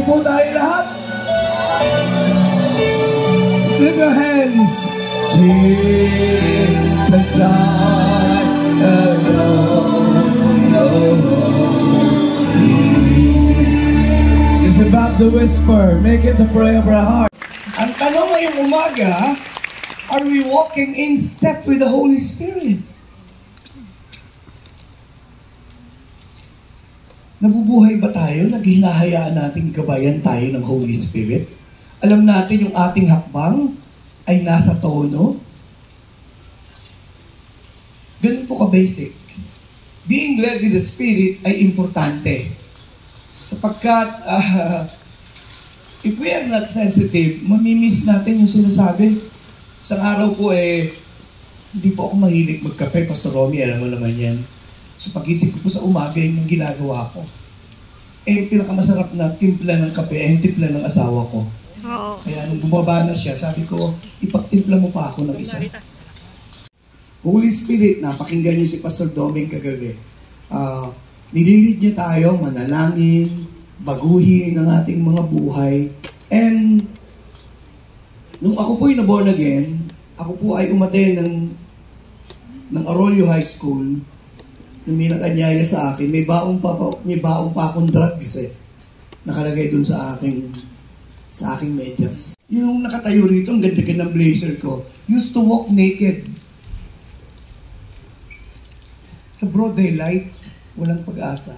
po tayo lahat. Lift your hands. Jesus, I alone know. It's about the whisper. Make it the prayer of our heart. Ang tanong ngayong umaga, are we walking in step with the Holy Spirit? Nabubuhay ba tayo? Naghinahayaan natin gabayan tayo ng Holy Spirit? Alam natin yung ating hakbang ay nasa tono? Ganun po ka-basic. Being led with the Spirit ay importante. Sapagkat, if we are not sensitive, mamimiss natin yung sinasabi. Isang araw po hindi po ako mahilig magkape, Pastor Romy, alam mo naman yan. So pag-isip ko po sa umaga, yung ginagawa ko. Yung pinakamasarap na timpla ng kape ay yung timpla ng asawa ko. Oo. Kaya nung bumaba na siya, sabi ko, ipagtimpla mo pa ako ng isa. Holy Spirit, napakinggan niyo si Pastor Doming kagabi. Nililid niya tayo, manalangin, baguhin ang ating mga buhay. And nung ako po ay na-born again, ako po ay umatay ng Arroyo High School. Nung may nakanyaya sa akin, may baong pa akong drugs nakalagay dun sa aking medyas. Yung nakatayo rito, ang ganda-ganda ng blazer ko, used to walk naked. Sa broad daylight, walang pag-asa.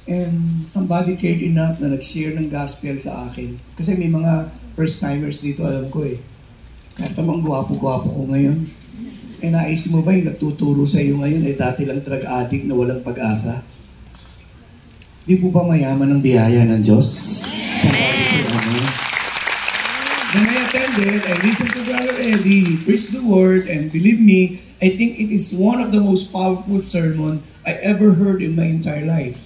And somebody cared enough na nag-share ng gospel sa akin. Kasi may mga first-timers dito, alam ko Kahit namang gwapo-gwapo ko ngayon. Naisip mo ba yung nagtuturo sa iyo ngayon dati lang drug addict na walang pag-asa? Di po ba mayaman ang biyaya ng Diyos? When I attended, I listened to Brother Eddie, he preached the word, and believe me, I think it is one of the most powerful sermon I ever heard in my entire life.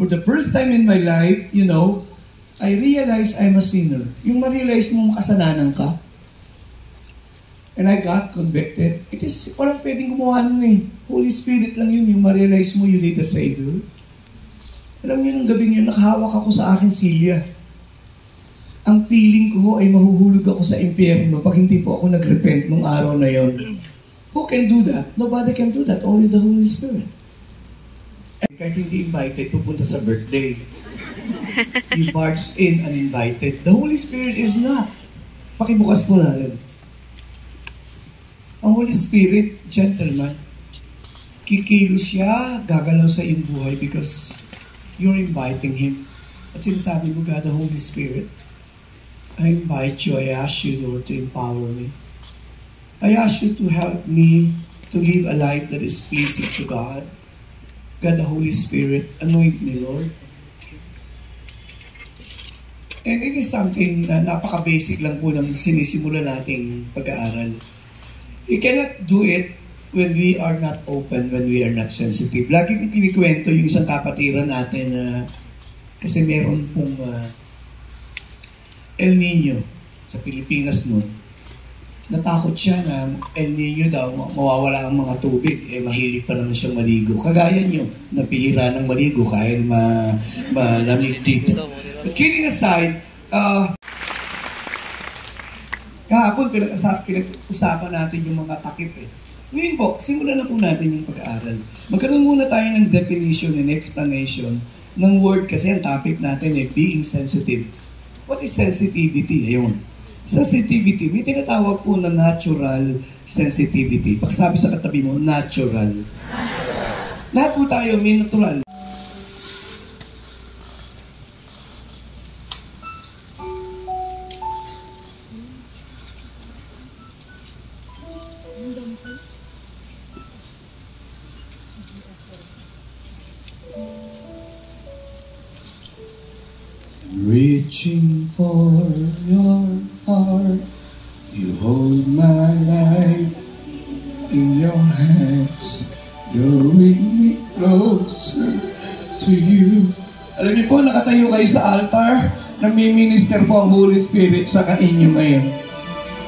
For the first time in my life, I realized I'm a sinner. Yung ma-realize mo makasalanan ka, and I got convicted. Walang pwedeng gumawa nun Holy Spirit lang yun, yung ma-realize mo you need a Savior. Alam niyo, nung gabing yun, nakahawak ako sa aking silya. Ang feeling ko ay mahuhulog ako sa impyerno pag hindi po ako nag-repent nung araw na yon. Who can do that? Nobody can do that, only the Holy Spirit. And kahit hindi invited, pupunta sa birthday. You barged in uninvited. The Holy Spirit is not. Pakibukas po natin. Ang Holy Spirit, gentleman, kikilos siya, gagalaw sa iyong buhay because you're inviting Him. At sinasabi mo, God, the Holy Spirit, I invite you, I ask you, Lord, to empower me. I ask you to help me to live a life that is pleasing to God. God, the Holy Spirit, anoint me, Lord. And it is something na napaka-basic lang po ng sinisimula nating pag-aaral. You cannot do it when we are not open, when we are not sensitive. Lagi kong kinikwento yung isang kapatiran natin na kasi meron pong El Nino sa Pilipinas noon. Natakot siya na El Nino daw, mawawala ang mga tubig. Mahilig pa naman siyang maligo. Kagaya nyo, napihira ng maligo kahit malamig dito. But kidding aside, kahapon, pinag-usapan natin yung mga takip Ngayon po, simulan na po natin yung pag-aaral. Magkaroon muna tayo ng definition and explanation ng word kasi ang topic natin being sensitive. What is sensitivity? Ayun. Sensitivity, may tinatawag po na natural sensitivity. Pakisabi sa katabi mo, natural. Lahat po tayo may natural. Reaching for your heart, you hold my life in your hands, drawing me closer to you. Alam niyo po, nakatayo kayo sa altar, nami-minister po ang Holy Spirit sa inyo ngayon.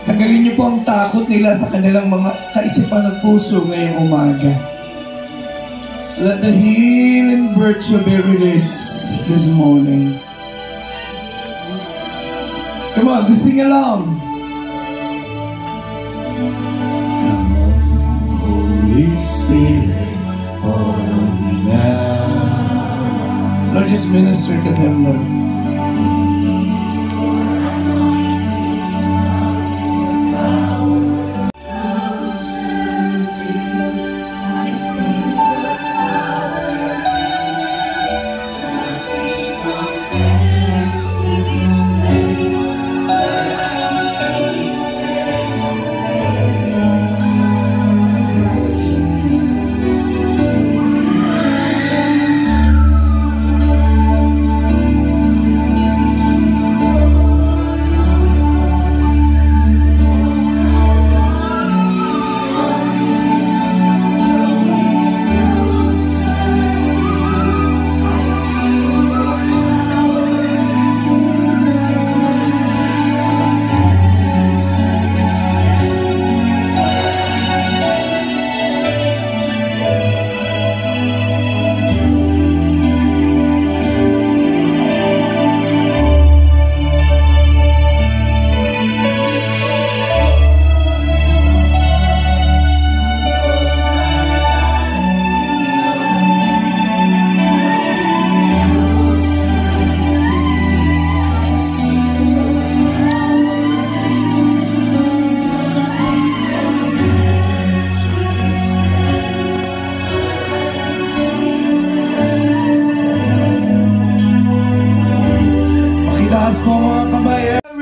Tanggalin niyo po ang takot nila sa kanilang mga kaisipan at puso ngayong umaga. Let the healing virtue be released this morning. Come on, we sing along. Come on, Holy Spirit, fall on me now. Lord, just minister to them, Lord.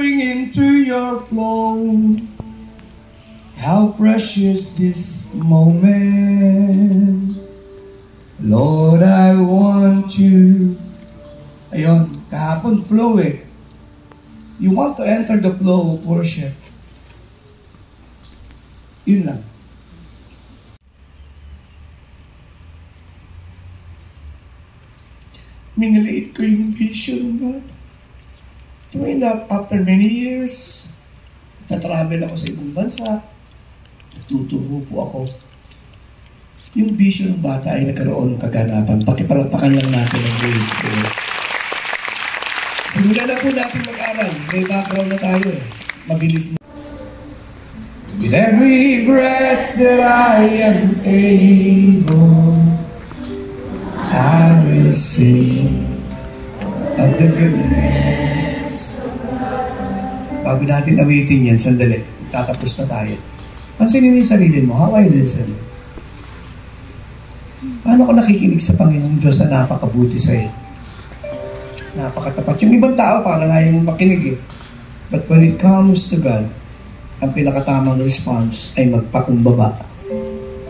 Into your flow, how precious this moment. Lord, I want you. Ayun, kahapon flow eh. You want to enter the flow of worship. Yun lang. Minaliit ko yung vision, God. After many years, na-travel ako sa ibang bansa, natuturo po ako. Yung vision ng bata ay nagkaroon ng kaganapan. Pakipalagpakan lang natin ang Holy Spirit. Simulan na po natin mag-aral. May background na tayo eh. Mabilis na. With every breath that I am able, I will sing of the goodness. Bago natin awitin yan, sandali. Tatapos na tayo. Pansinin mo yung sarili mo. How I listen. Paano ka nakikinig sa Panginoong Diyos na napakabuti sa'yo? Napakatapat. Yung ibang tao, parang ayaw mong makinig eh. But when it comes to God, ang pinakatamang response ay magpakumbaba.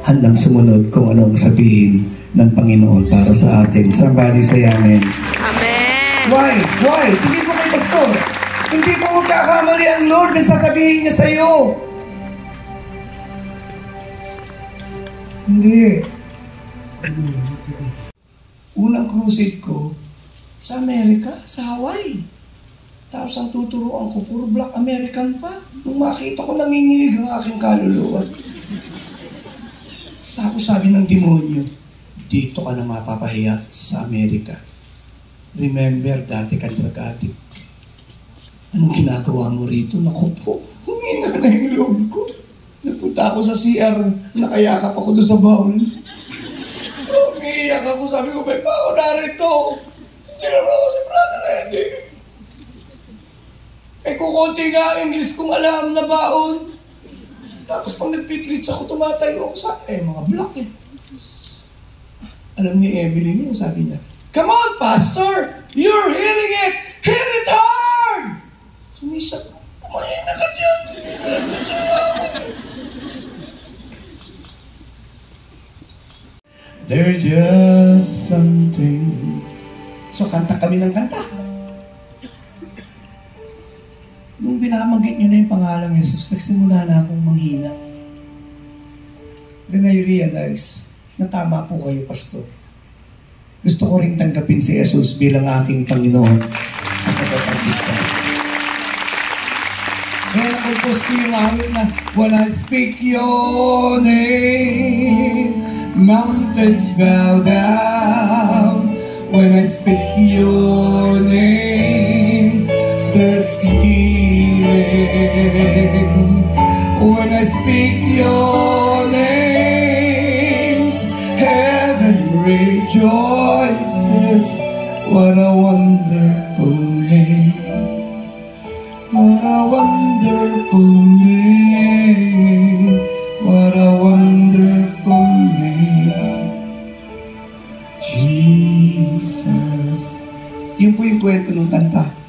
Handang sumunod kung anong sabihin ng Panginoon para sa atin. Somebody say amen. Amen. Why? Why? Tingin mo kay Pastor. Hindi mo magkakamali ang Lord nang sasabihin niya sa iyo. Hindi. Unang crusade ko, sa Amerika, sa Hawaii. Tapos ang tuturuan ko, puro Black American pa. Nung makita ko, nanginginig ang aking kaluluwa. Tapos sabi ng demonyo, dito ka na mapapahiya sa Amerika. Remember, dati ka drug addict. Anong ginagawa mo rito? Naku po, humina na yung loob ko. Nagpunta ako sa CR, nakayakap ako doon sa bowl. Umiiyak ako, sabi ko, may pa ako narito. Hindi naman ako si Brother Eddie. Eh kung konti nga English kong alam na baon. Tapos pag nagpipreach ako, tumatayo ako sa, mga black eh. Alam ni Evelyn yun, sabi niya, come on, Pastor! You're healing it! Hit it hard! Sumisap ko, kumain na ka dyan! There's just something. So, kanta kami ng kanta. Nung binabanggit niyo na yung pangalang Jesus, nagsimula na akong manghina. Then I realized na tama po kayo, Pastor. Gusto ko rin tanggapin si Jesus bilang aking Panginoon at tagapagligtas. Kaya nakumpos ko yung awit na, when I speak your name, mountains bow down when I speak your name. There's healing when I speak your names. Heaven rejoices. What a wonderful name. What a wonderful name. What a wonderful name. Jesus. Yun po yung kwento ng kanta.